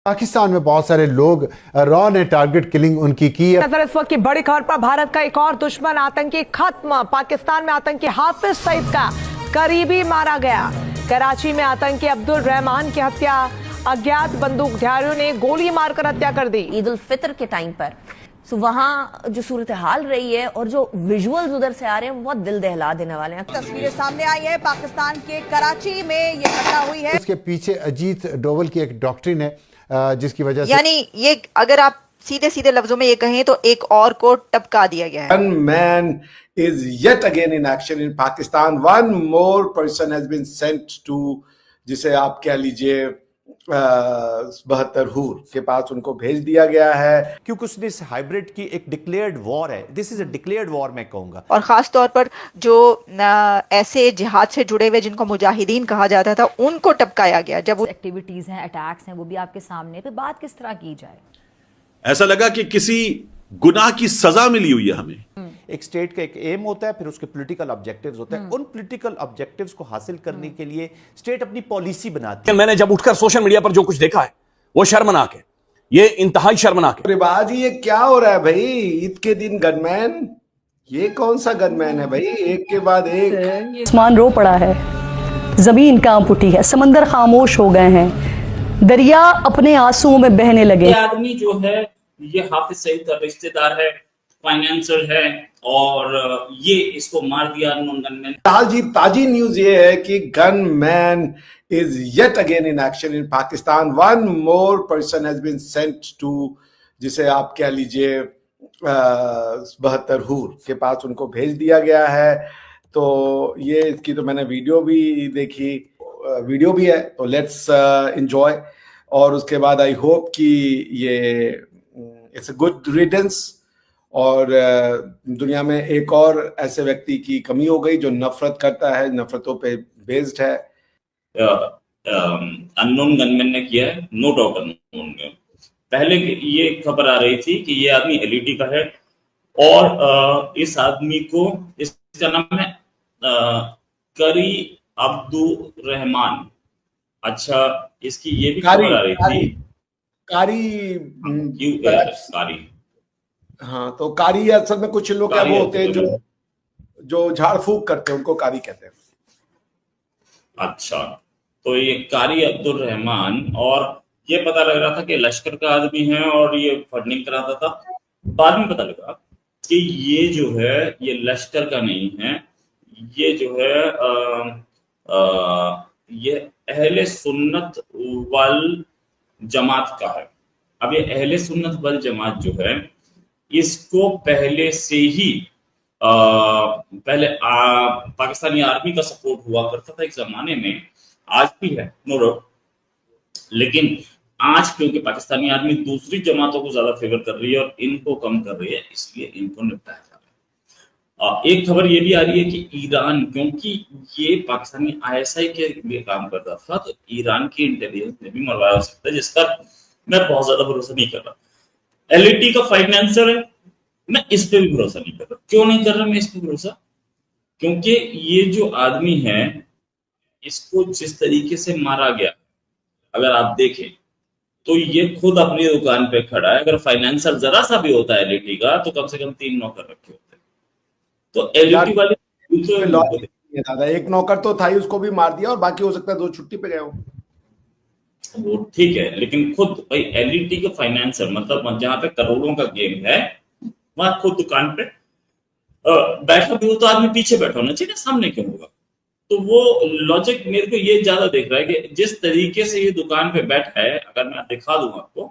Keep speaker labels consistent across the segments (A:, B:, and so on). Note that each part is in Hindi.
A: पाकिस्तान में बहुत सारे लोग रॉ ने टारगेट किलिंग उनकी की है।
B: नजर इस वक्त की बड़ी खबर पर। भारत का एक और दुश्मन आतंकी खत्म। पाकिस्तान में आतंकी हाफिज सईद का करीबी मारा गया। कराची में आतंकी अब्दुल रहमान की हत्या, अज्ञात बंदूकधारियों ने गोली मारकर हत्या कर दी।
C: ईद उल फितर के टाइम पर वहाँ जो सूरत हाल रही है और जो विजुअल्स उधर से आ रहे हैं वो बहुत दिल दहला देने वाले हैं।
D: तस्वीरें सामने आई है पाकिस्तान के कराची में ये घटना हुई है।
A: इसके पीछे अजीत डोवल की एक डॉक्ट्रिन है जिसकी वजह से,
E: यानी ये अगर आप सीधे सीधे लफ्जों में ये कहें तो एक और को टपका दिया गया है।
F: One man is yet again in action in Pakistan. One more person has been sent to, जिसे आप कह लीजिए 72 हूर के पास उनको भेज दिया गया है,
G: क्योंकि उसने इस हाइब्रिड की एक डिक्लेयर्ड वॉर है। This is a declared war मैं कहूंगा।
E: और खास तौर पर जो ऐसे जिहाद से जुड़े हुए जिनको मुजाहिदीन कहा जाता था उनको टपकाया गया। जब वो
H: एक्टिविटीज हैं, अटैक्स हैं, वो भी आपके सामने, पे बात किस तरह की जाए?
I: ऐसा लगा कि किसी गुनाह की सजा मिली हुई है हमें।
G: एक स्टेट का एक एम होता है, फिर उसके पॉलिटिकल ऑब्जेक्टिव्स होते हैं। उन पॉलिटिकल ऑब्जेक्टिव्स को हासिल करने के लिए स्टेट अपनी पॉलिसी बनाती है।
J: मैंने जब उठकर सोशल मीडिया पर जो कुछ देखा है वो शर्मनाक है, ये इंतहाई शर्मनाक है।
F: रिवाज ये क्या हो रहा है भाई? ईद के दिन गनमैन, ये कौन सा गनमैन है भाई? एक के बाद एक।
K: आसमान रो पड़ा है, जमीन कांप उठी है, समंदर खामोश हो गए हैं, दरिया अपने आंसुओं में बहने लगे।
L: ये आदमी जो है ये हाफिज सईद का रिश्तेदार है, फाइनेंसर है, और ये इसको मार दिया अननोन गनमैन।
F: ताजी न्यूज ये है कि gunman is yet again in action in Pakistan. One more person has been sent to, जिसे आप कह लीजिए 72 हूर के पास उनको भेज दिया गया है। तो ये इसकी तो मैंने वीडियो भी देखी, वीडियो भी है, तो लेट्स एंजॉय। और उसके बाद आई होप कि ये इट्स अ गुड रिडेंस और दुनिया में एक और ऐसे व्यक्ति की कमी हो गई जो नफरत करता है, नफरतों पे बेस्ड है।
L: अननोन गनमैन ने किया है, नो डाउट अननोन। पहले ये खबर आ रही थी कि ये आदमी एलईडी का है और इस आदमी को, इसका नाम है करी अब्दुल रहमान। अच्छा, इसकी ये भी खबर आ रही थी कारी।
F: हाँ, तो कारी असल में कुछ लोग क्या वो होते हैं जो झाड़ फूक करते हैं, उनको कारी कहते हैं।
L: अच्छा, तो ये कारी अब्दुल रहमान, और ये पता लग रहा था कि लश्कर का आदमी है और ये फंडिंग कराता था। बाद में पता लगा कि ये जो है ये लश्कर का नहीं है, ये जो है ये अहले सुन्नत वल जमात का है। अब ये अहले सुन्नत वल जमात जो है इसको पहले से ही पाकिस्तानी आर्मी का सपोर्ट हुआ करता था एक जमाने में, आज भी है नो डाउट। लेकिन आज क्योंकि पाकिस्तानी आर्मी दूसरी जमातों को ज्यादा फेवर कर रही है और इनको कम कर रही है, इसलिए इनको निपटाया जा रहा है। एक खबर ये भी आ रही है कि ईरान, क्योंकि ये पाकिस्तानी आईएसआई के लिए काम करता था, तो ईरान की इंटेलिजेंस ने भी मरवाया हो सकता है, जिसका मैं बहुत ज्यादा भरोसा नहीं कर रहा। एलईटी का फाइनेंसर है, मैं इस पे भी भरोसा नहीं कर रहा। क्यों नहीं कर रहा मैं इस पे भरोसा? क्योंकि ये जो आदमी है इसको जिस तरीके से मारा गया, अगर आप देखें तो ये खुद अपनी दुकान पे खड़ा है। अगर फाइनेंसर जरा सा भी होता है एलईटी का तो कम से कम 3 नौकर रखे होते। तो एलईटी वाले
F: दादा एक नौकर तो था ही, उसको भी मार दिया, और बाकी हो सकता है 2 छुट्टी पे गए हो।
L: वो ठीक है, लेकिन खुद भाई एलईटी का फाइनेंसर, मतलब जहां पे करोड़ों का गेम है, वहां खुद दुकान पे बैठा भी हो तो आदमी पीछे बैठा होना चाहिए, सामने क्यों होगा? तो वो लॉजिक मेरे को ये ज्यादा देख रहा है कि जिस तरीके से ये दुकान पे बैठा है, अगर मैं दिखा दूं आपको,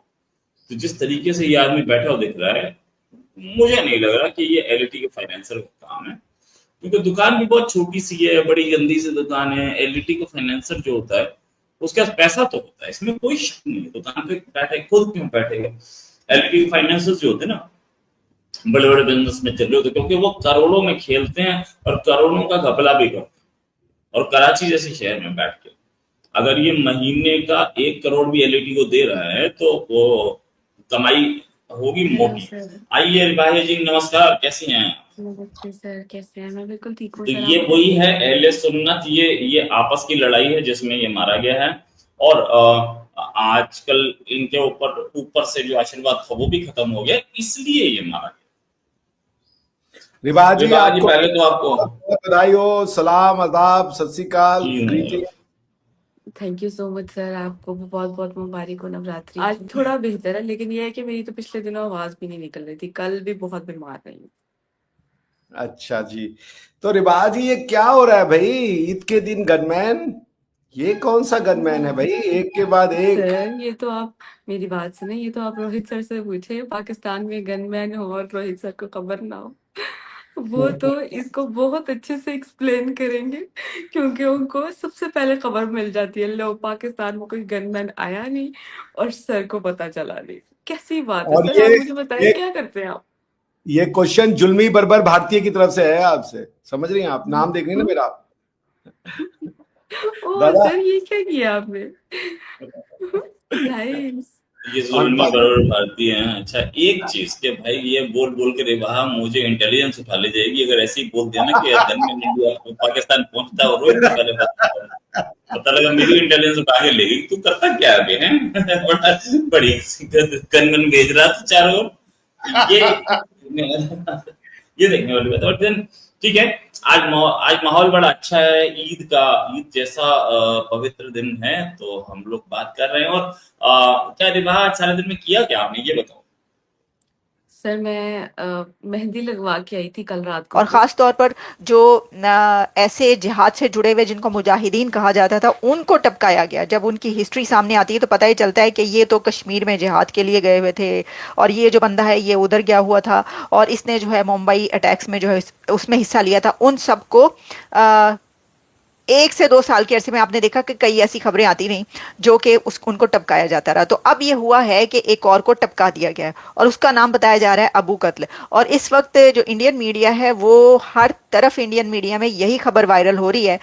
L: तो जिस तरीके से ये आदमी बैठा हुआ दिख रहा है, मुझे नहीं लग रहा कि ये एलईटी के फाइनेंसर का काम है, क्योंकि दुकान भी बहुत छोटी सी है, बड़ी गंदी सी दुकान है। एलईटी का फाइनेंसर जो होता है उसके पास पैसा तो होता है, इसमें कोई शक नहीं। दुकान पे बैठे, खुद क्यों बैठेगा? एलईटी फाइनेंसर्स जो होते हैं ना, बड़े बड़े बिजनेस में चल रहे होते, क्योंकि वो करोड़ों में खेलते हैं और करोड़ों का घपला भी करते हैं। और कराची जैसे शहर में बैठ के अगर ये महीने का 1 करोड़ भी एलईटी को दे रहा है तो वो कमाई होगी मोटी। आइए रिबाही जी, नमस्कार, कैसी हैं?
M: सर कैसे हैं? मैं बिल्कुल ठीक हूँ।
L: तो ये वही है अहले सुन्नत, ये आपस की लड़ाई है जिसमें ये मारा गया है। और आजकल इनके ऊपर से जो आशीर्वाद था वो भी खत्म हो गया, इसलिए ये मारा गया।
F: रिवाज जी आपको
L: पहले तो आपको
F: बधाई हो, सलाम, आदाब, सत श्री अकाल, greeting.
M: Thank you so much sir, आपको भी बहुत बहुत मुबारक हो नवरात्रि। आज थोड़ा बेहतर है, लेकिन ये है कि मेरी तो पिछले दिनों आवाज भी नहीं निकल रही थी, कल भी बहुत बीमार रही हूँ।
F: अच्छा जी, तो रिवाज जी ये क्या हो रहा है भाई? ईद के दिन गनमैन, ये कौन सा गनमैन है भाई? एक के बाद एक।
M: सर ये तो आप मेरी बात सुने, ये तो आप रोहित सर से पूछे, पाकिस्तान में गनमैन हो और रोहित सर को खबर ना हो, वो तो इसको बहुत अच्छे से एक्सप्लेन करेंगे, क्योंकि उनको सबसे पहले खबर मिल जाती है, लो पाकिस्तान में कोई गनमैन आया नहीं और सर को पता चला नहीं। कैसी बात है
F: और
M: सर, आप मुझे बताइए क्या करते हैं आप?
F: ये क्वेश्चन जुल्मी बर्बर भारतीय की तरफ से है आपसे, समझ रही हैं आप? नाम देख रही हैं ना मेरा?
M: ओ
F: दादा
M: सर ये क्या किया आपने? नाइस।
L: ये जुल्मी बरोबर भारतीय हैं। अच्छा एक चीज के भाई, ये बोल बोल के रेवाहा मुझे इंटेलिजेंस उठा ले जाएगी अगर ऐसे ही बोल दिया ना कि इंडिया पाकिस्तान पहुंचता और रोहित पहले पता लगा मेरी इंटेलिजेंस उठा के लेगी। तू करता क्या अभी है? बड़ी गन भेज रहा था चारों ओर। ये देखने वाली बात। और देन ठीक है, आज माहौल बड़ा अच्छा है, ईद जैसा पवित्र दिन है, तो हम लोग बात कर रहे हैं। और क्या रिवाज आज सारे दिन में किया क्या आपने, ये बताओ।
M: सर मैं मेहंदी लगवा के आई थी कल रात को,
E: और ख़ास तौर पर जो ऐसे जिहाद से जुड़े हुए जिनको मुजाहिदीन कहा जाता था उनको टपकाया गया। जब उनकी हिस्ट्री सामने आती है तो पता ही चलता है कि ये तो कश्मीर में जिहाद के लिए गए हुए थे, और ये जो बंदा है ये उधर गया हुआ था और इसने जो है मुंबई अटैक्स में जो है उसमें हिस्सा लिया था। उन सबको 1 से 2 साल के अरसे में आपने देखा कि कई ऐसी खबरें आती रहीं जो कि उनको टपकाया जाता रहा। तो अब ये हुआ है कि एक और को टपका दिया गया है और उसका नाम बताया जा रहा है अबू कत्ल। और इस वक्त जो इंडियन मीडिया है वो हर तरफ इंडियन मीडिया में यही खबर वायरल हो रही है